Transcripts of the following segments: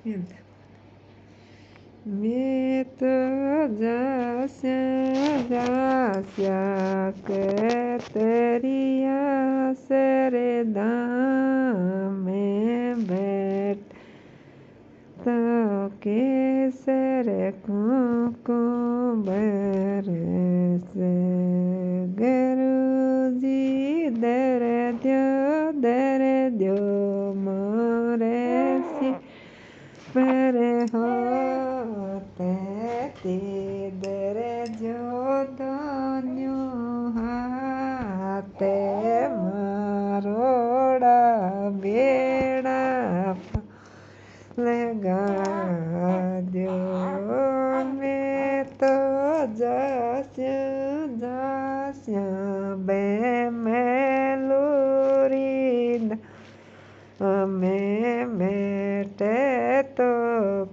Mienta. मैं तो जास्या के तेरिया सरे दाम में बैठ तो केसर को बरसे गुरुजी दर द्यो मोरे सी पर होते ते दर जो दोन्यो हाथे मारोड़ा बेड़ा लगा दो मैं तो जास्या बे मेलूरीद मैं बैठे तो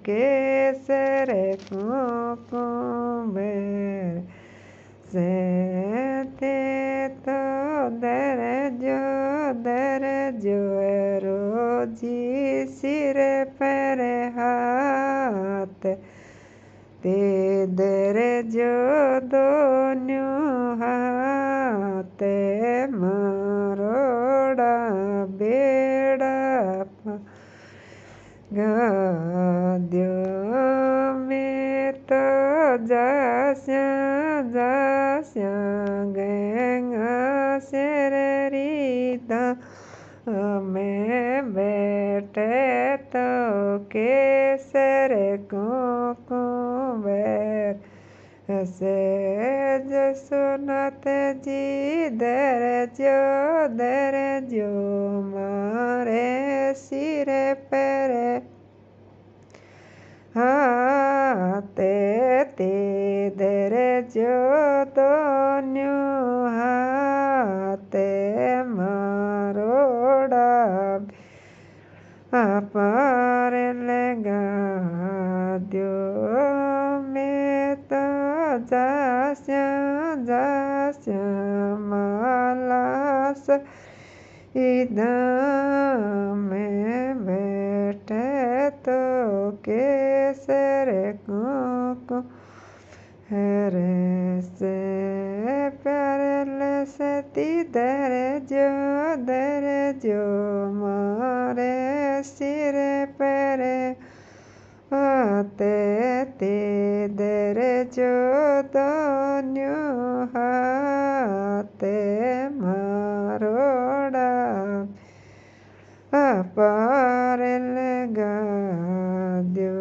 केसर को से ते तो दर जो रोजी सिर पर हाथ ते दर जो दोनों हाथ मारोड़ा बेड़ा दो मैं तो जास्या गंगा शरीदा मैं बैठे तो केसर को बैर से जसोनाथ जी दर जो मारे सिर पर हाथे ते दर जो दोन्यों हाथे मारोड़ा पार लगा दो मैं तो जास्या मालास इदा में बैठे तो केसर को हरे से प्यार सती दर जो मारे सिर पर आते ते दर जो दोन्यों हाथे मारोड़ा पार लगा दो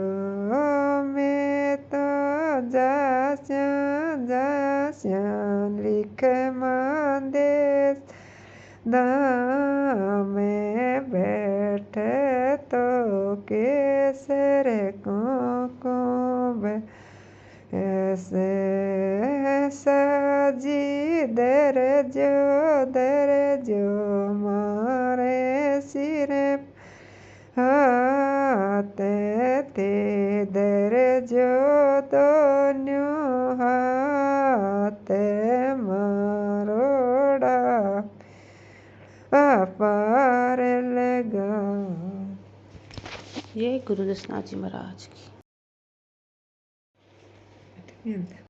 मैं तो जास्या लिख मादेश में बैठे तो केसर को ऐसे साजी दर जो मारे सिर हाथे ते दर जो दोन्यों हाथे मारोड़ा पार लगा। ये गुरु दक्षिणा जी महाराज की।